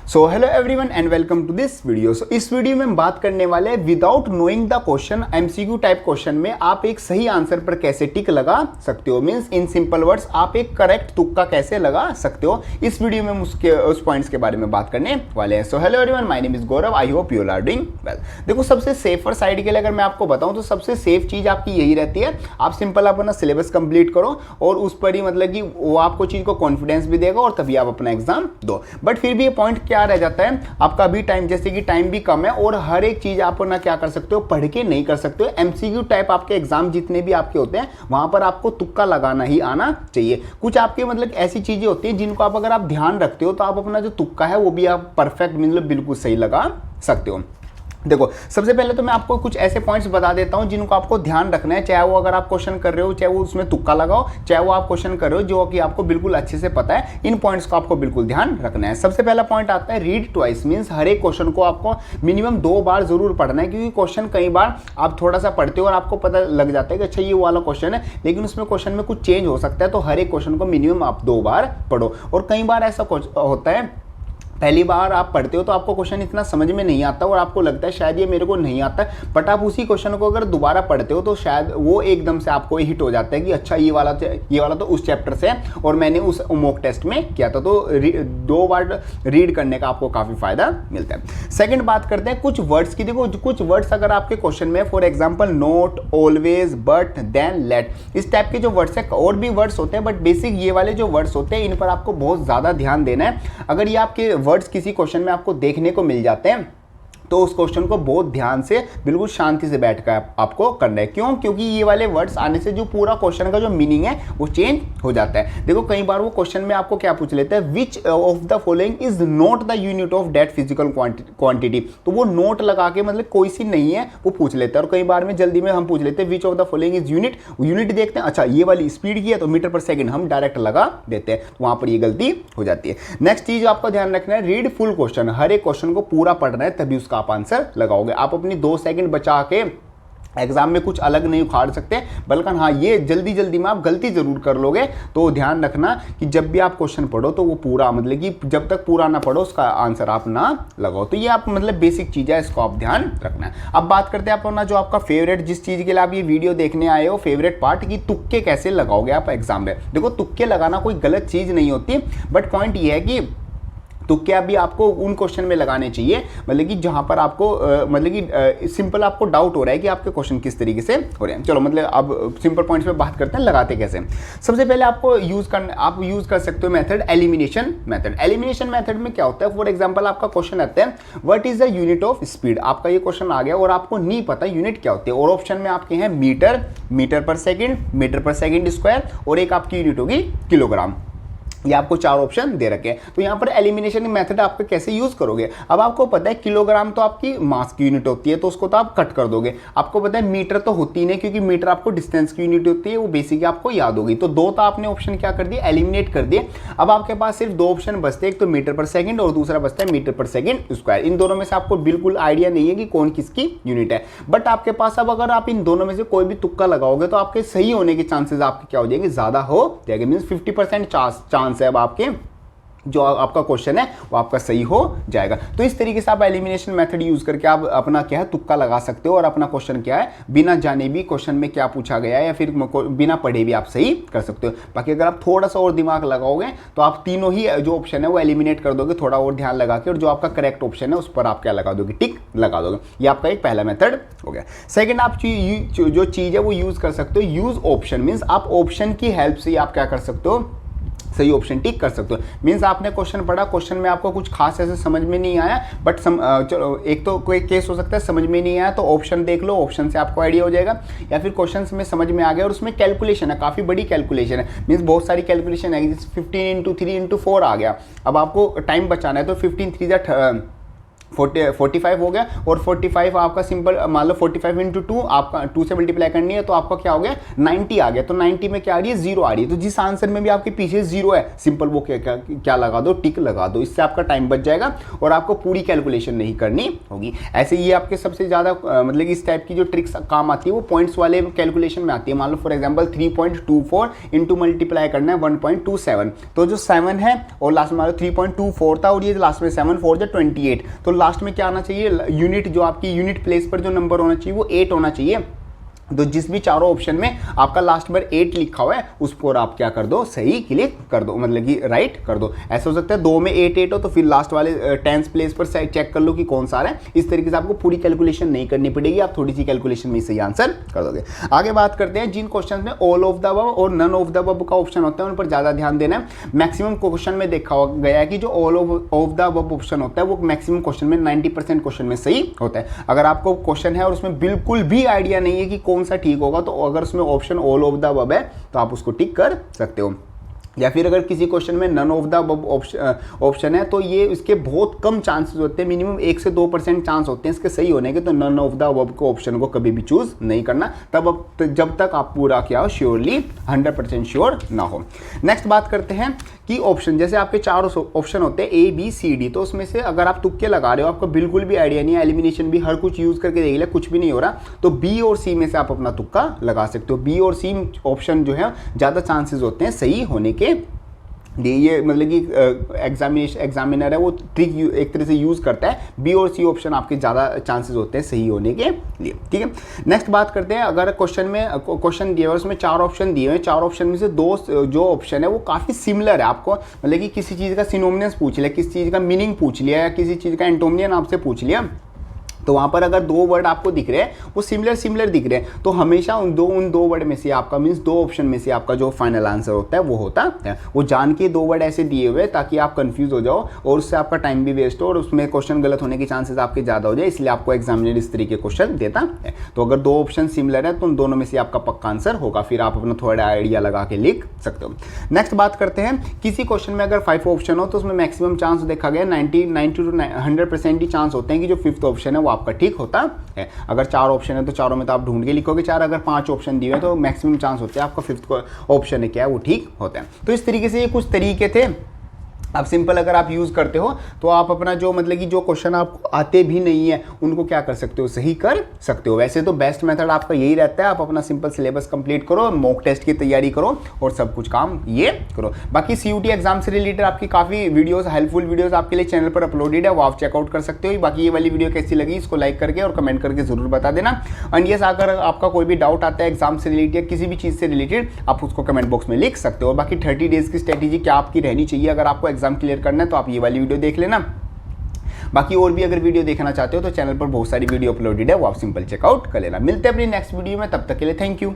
So hello everyone and welcome to this video. So इस video में हम बात करने वाले हैं without knowing the question MCQ type question में आप एक सही आंसर पर कैसे टिक लगा सकते हो। मींस इन सिंपल वर्ड्स आप एक करेक्ट तुक्का कैसे लगा सकते हो। इस वीडियो में हम उस पॉइंट्स के बारे में बात करने वाले हैं। So hello everyone, my name is Gaurav, I hope you are doing well. देखो, सबसे सेफर साइड के लिए अगर मैं आपको बताऊं तो सबसे सेफ चीज आपकी यही रहती है, आप सिंपल अपना सिलेबस कंप्लीट करो और उस पर ही मतलब कि वो आपको चीज को कॉन्फिडेंस भी देगा और तभी आप अपना एग्जाम दो। बट फिर भी ये पॉइंट क्या रह जाता है, आपका अभी टाइम, जैसे कि टाइम भी कम है और हर एक चीज आप ना क्या कर सकते हो, पढ़ के नहीं कर सकते हो। एमसीक्यू टाइप आपके एग्जाम जितने भी आपके होते हैं वहां पर आपको तुक्का लगाना ही आना चाहिए। कुछ आपके मतलब ऐसी चीजें होती हैं जिनको आप अगर आप ध्यान रखते हो तो आप अपना जो तुक्का है वो भी आप परफेक्ट मतलब बिल्कुल सही लगा सकते हो। देखो, सबसे पहले तो मैं आपको कुछ ऐसे पॉइंट्स बता देता हूं जिनको आपको ध्यान रखना है, चाहे वो अगर आप क्वेश्चन कर रहे हो, चाहे वो उसमें तुक्का लगाओ, चाहे वो आप क्वेश्चन कर रहे हो जो कि आपको बिल्कुल अच्छे से पता है। इन पॉइंट्स को आपको बिल्कुल ध्यान रखना है। सबसे पहला पॉइंट आता है रीड ट्वाइस। मींस हर एक क्वेश्चन को आपको मिनिमम 2 बार जरूर पढ़ना है, क्योंकि क्वेश्चन कई बार आप थोड़ा सा पढ़ते हो और आपको पता लग जाता है कि अच्छा ये वाला क्वेश्चन है, लेकिन उसमें क्वेश्चन में कुछ चेंज हो सकता है। तो हर एक क्वेश्चन को मिनिमम आप 2 बार पढ़ो। और कई बार ऐसा होता है, पहली बार आप पढ़ते हो तो आपको क्वेश्चन इतना समझ में नहीं आता और आपको लगता है शायद ये मेरे को नहीं आता, बट आप उसी क्वेश्चन को अगर दोबारा पढ़ते हो तो शायद वो एकदम से आपको हिट हो जाता है कि अच्छा ये वाला तो उस चैप्टर से है और मैंने उस मॉक टेस्ट में किया था। तो 2 बार रीड करने का आपको काफी फायदा मिलता है। सेकंड बात करते हैं कुछ वर्ड्स की। देखो, कुछ वर्ड्स अगर आपके क्वेश्चन में, for example not, always, but, then, let, इस टाइप के जो वर्ड्स है, और भी वर्ड्स होते हैं बट बेसिक ये वाले जो वर्ड्स होते हैं इन पर आपको बहुत ज्यादा ध्यान देना है। अगर ये आपके वर्ड्स किसी क्वेश्चन में आपको देखने को मिल जाते हैं तो उस क्वेश्चन को बहुत ध्यान से बिल्कुल शांति से बैठकर आपको करना है। क्यों? क्योंकि ये वाले वर्ड्स आने से जो पूरा क्वेश्चन का जो मीनिंग है वो चेंज हो जाता है। देखो, कई बार वो क्वेश्चन में आपको क्या पूछ लेते हैं, which of the following is not the unit of that physical quantity. तो वो नोट लगा के मतलब कोई सी नहीं है वो पूछ लेते हैं। और कई बार में जल्दी में हम पूछ लेते हैं which of the following is unit. Unit देखते हैं, अच्छा ये वाली स्पीड की है तो मीटर पर सेकंड हम डायरेक्ट लगा देते हैं, तो वहां पर ये गलती हो जाती है। नेक्स्ट चीज आपको ध्यान रखना है, रीड फुल क्वेश्चन। हर एक क्वेश्चन को पूरा पढ़ना है तभी उसका आप आंसर लगाओगे। आप अपनी 2 सेकंड बचा के एग्जाम में कुछ अलग नहीं उखाड़ सकते, बल्कि हाँ ये जल्दी में आप गलती जरूर कर लोगे। तो ध्यान रखना कि जब भी आप क्वेश्चन पढ़ो तो वो पूरा मतलब कि जब तक पूरा ना पढ़ो उसका आंसर आप ना लगाओ। तो ये आप मतलब बेसिक चीज है, इसको आप ध्यान रखना है। अब बात करते हैं अपना जो आपका फेवरेट, जिस चीज के लिए आप ये वीडियो देखने आए हो, फेवरेट पार्ट, की तुक्के कैसे लगाओगे आप एग्जाम में। देखो, तुक्के लगाना कोई गलत चीज नहीं होती, बट पॉइंट ये है कि तो क्या भी आपको उन क्वेश्चन में लगाने चाहिए मतलब कि जहां पर आपको मतलब कि सिंपल आपको डाउट हो रहा है कि आपके क्वेश्चन किस तरीके से हो रहे हैं। चलो मतलब अब सिंपल पॉइंट्स पे बात करते हैं लगाते कैसे। सबसे पहले आपको आप यूज कर सकते हो method elimination method. Elimination method में क्या होता है, फॉर एग्जांपल आपका क्वेश्चन आता है what is the unit of speed. आपका ये क्वेश्चन आ गया और आपको नहीं पता यूनिट क्या होती है, और ऑप्शन में आपके हैं मीटर, मीटर पर सेकंड स्क्वायर, और एक आपकी यूनिट होगी किलोग्राम। ये आपको 4 ऑप्शन दे रखे हैं। तो यहाँ पर एलिमिनेशन मेथड आपको कैसे यूज करोगे। अब आपको पता है किलोग्राम तो आपकी मास की यूनिट होती है, तो उसको तो आप कट कर दोगे। आपको पता है मीटर तो होती ही नहीं, क्योंकि मीटर आपको डिस्टेंस की यूनिट होती है, वो बेसिक आपको याद होगी। तो 2 तो आपने ऑप्शन क्या कर दिए, एलिमिनेट कर दिए। अब आपके पास सिर्फ 2 ऑप्शन बचते हैं, एक तो मीटर पर सेकंड और दूसरा बचता है मीटर पर सेकंड स्क्वायर। इन दोनों में से आपको बिल्कुल आइडिया नहीं है कि कौन किसकी यूनिट है, बट आपके पास अब अगर आप इन दोनों में से कोई भी तुक्का लगाओगे तो आपके सही होने के चांसेस आपके क्या हो जाएंगे, ज्यादा हो जाएंगे। मींस 50% चांस है अब आपके जो आपका क्वेश्चन है वो आपका सही हो जाएगा। तो इस तरीके से आप एलिमिनेशन मेथड यूज करके आप अपना क्या है तुक्का लगा सकते हो और अपना क्वेश्चन क्या है बिना जाने भी क्वेश्चन में क्या पूछा गया है या फिर बिना पढ़े भी आप सही कर सकते हो। बाकी अगर आप थोड़ा सा और दिमाग लगाओगे तो आप तीनों ही जो ऑप्शन है वो एलिमिनेट कर दोगे थोड़ा और ध्यान लगा के, और जो आपका करेक्ट ऑप्शन है उस पर आप क्या लगा दोगे, टिक लगा दोगे। ये आपका एक पहला मेथड हो गया। सेकेंड, आप जो चीज है वो यूज कर सकते हो यूज ऑप्शन। मीन्स आप ऑप्शन की हेल्प से आप क्या कर सकते हो, सही ऑप्शन टिक कर सकते हो। मींस आपने क्वेश्चन पढ़ा, क्वेश्चन में आपको कुछ खास ऐसे समझ में नहीं आया, बट चलो एक तो कोई केस हो सकता है समझ में नहीं आया तो ऑप्शन देख लो, ऑप्शन से आपको आइडिया हो जाएगा। या फिर क्वेश्चन में समझ में आ गया और उसमें कैलकुलेशन है, काफ़ी बड़ी कैलकुलेशन है, मींस बहुत सारी कैलकुलेशन है, जैसे 15 × 3 × 4 आ गया। अब आपको टाइम बचाना है तो 15 × 3 = 45 हो गया, और 45 आपका सिंपल मान लो 45 इंटू 2, आपका 2 से मल्टीप्लाई करनी है तो आपका क्या हो गया 90 आ गया। तो 90 में क्या आ रही है 0 आ रही है। तो जिस आंसर में भी आपके पीछे 0 है सिंपल वो क्या लगा दो, टिक लगा दो। इससे आपका टाइम बच जाएगा और आपको पूरी कैलकुलेशन नहीं करनी होगी। ऐसे ये आपके सबसे ज़्यादा मतलब इस टाइप की जो ट्रिक्स काम आती है वो पॉइंट्स वाले कैलकुलेशन में आती है। मान लो फॉर एग्जांपल 3.24 इंटू मल्टीप्लाई करना है 1.27, तो जो 7 है और लास्ट में मान लो 3.24 था और ये लास्ट में 7 4 जो 28, तो लास्ट में क्या आना चाहिए, यूनिट जो आपकी यूनिट प्लेस पर जो नंबर होना चाहिए वो 8 होना चाहिए। तो जिस भी चारों ऑप्शन में आपका लास्ट में 8 लिखा हुआ है उस पर आप क्या कर दो, सही क्लिक कर दो, मतलब कि राइट कर दो। ऐसा हो सकता है 2 में 8 हो तो फिर लास्ट वाले 10th प्लेस पर चेक कर लो कि कौन सा है। इस तरीके से आपको पूरी कैलकुलेशन नहीं करनी पड़ेगी, आप थोड़ी सी कैलकुलेशन में सही आंसर कर दोगे। आगे बात करते हैं जिन क्वेश्चन में ऑल ऑफ द अबव और नन ऑफ द अबव का ऑप्शन होता है उन पर ज़्यादा ध्यान देना है। मैक्सिमम क्वेश्चन में देखा गया है कि जो all of the above option होता है वो मैक्सिमम क्वेश्चन में 90% क्वेश्चन में सही होता है। अगर आपको क्वेश्चन है और उसमें बिल्कुल भी आइडिया नहीं है कि कौन सा ठीक होगा, तो अगर उसमें option all of the above है तो आप उसको टिक कर सकते हो। या फिर अगर किसी क्वेश्चन में none of the above option है तो ये इसके बहुत कम चांसेस होते हैं, मिनिमम 1 से 2% चांस होते हैं इसके सही होने के। तो नन ऑफ द अबव को ऑप्शन को कभी भी चूज नहीं करना जब तक आप पूरा क्या हो श्योरली 100% श्योर ना हो। नेक्स्ट बात करते हैं कि ऑप्शन, जैसे आपके 4 ऑप्शन होते हैं A B C D, तो उसमें से अगर आप तुक्के लगा रहे हो, आपको बिल्कुल भी आइडिया नहीं है, एलिमिनेशन भी हर कुछ यूज करके देख लिया कुछ भी नहीं हो रहा, तो B और C में से आप अपना तुक्का लगा सकते हो। B और C ऑप्शन जो है ज़्यादा चांसेस होते हैं सही होने के। ये मतलब कि एग्जामिनर है वो ट्रिक एक तरह से यूज़ करता है, बी और सी ऑप्शन आपके ज़्यादा चांसेस होते हैं सही होने के लिए। ठीक है, नेक्स्ट बात करते हैं। अगर क्वेश्चन दिया हुआ उसमें 4 ऑप्शन दिए हुए हैं, 4 ऑप्शन में से 2 जो ऑप्शन है वो काफ़ी सिमिलर है। आपको मतलब कि किसी चीज़ का सिनोनिमस पूछ लिया, किसी चीज़ का मीनिंग पूछ लिया या किसी चीज़ का एंटोनियन आपसे पूछ लिया, तो वहाँ पर अगर 2 वर्ड आपको दिख रहे हैं वो सिमिलर दिख रहे हैं, तो हमेशा उन दो वर्ड में से आपका मीन्स 2 ऑप्शन में से आपका जो फाइनल आंसर होता है वो होता है। वो जान के 2 वर्ड ऐसे दिए हुए ताकि आप कंफ्यूज हो जाओ और उससे आपका टाइम भी वेस्ट हो और उसमें क्वेश्चन गलत होने के चांसेस आपके ज़्यादा हो जाए, इसलिए आपको एग्जामिनर इस तरीके क्वेश्चन देता है। तो अगर 2 ऑप्शन सिमिलर है तो उन दोनों में से आपका पक्का आंसर होगा, फिर आप अपना थोड़ा आइडिया लगा के लिख सकते हो। नेक्स्ट बात करते हैं, किसी क्वेश्चन में अगर 5 ऑप्शन हो तो उसमें मैक्सिमम चांस देखा गया 90 to 100% ही चांस होते हैं कि जो 5th ऑप्शन है वो आपका ठीक होता है। अगर 4 ऑप्शन है तो चारों में तो आप ढूंढ के लिखोगे 4, अगर 5 ऑप्शन दिए हैं तो मैक्सिमम चांस होते हैं आपका 5th ऑप्शन है क्या है वो ठीक होता है। तो इस तरीके से ये कुछ तरीके थे। अब सिंपल अगर आप यूज़ करते हो तो आप अपना जो मतलब कि जो क्वेश्चन आपको आते भी नहीं है उनको क्या कर सकते हो, सही कर सकते हो। वैसे तो बेस्ट मेथड आपका यही रहता है, आप अपना सिंपल सिलेबस कंप्लीट करो, मॉक टेस्ट की तैयारी करो और सब कुछ काम ये करो। बाकी CUT एग्जाम से रिलेटेड आपकी काफ़ी वीडियोस, हेल्पफुल वीडियोस आपके लिए चैनल पर अपलोडेड है, वो आप चेकआउट कर सकते हो। बाकी ये वाली वीडियो कैसी लगी इसको लाइक करके और कमेंट करके जरूर बता देना। एंड यस, अगर आपका कोई भी डाउट आता है एग्जाम से रिलेटेड या किसी भी चीज़ से रिलेटेड आप उसको कमेंट बॉक्स में लिख सकते हो। बाकी 30 डेज की स्ट्रेटेजी क्या आपकी रहनी चाहिए अगर आपको एग्जाम क्लियर करना है तो आप ये वाली वीडियो देख लेना। बाकी और भी अगर वीडियो देखना चाहते हो तो चैनल पर बहुत सारी वीडियो अपलोडेड है, वो आप सिंपल चेकआउट कर लेना। मिलते हैं अपनी नेक्स्ट वीडियो में, तब तक के लिए थैंक यू।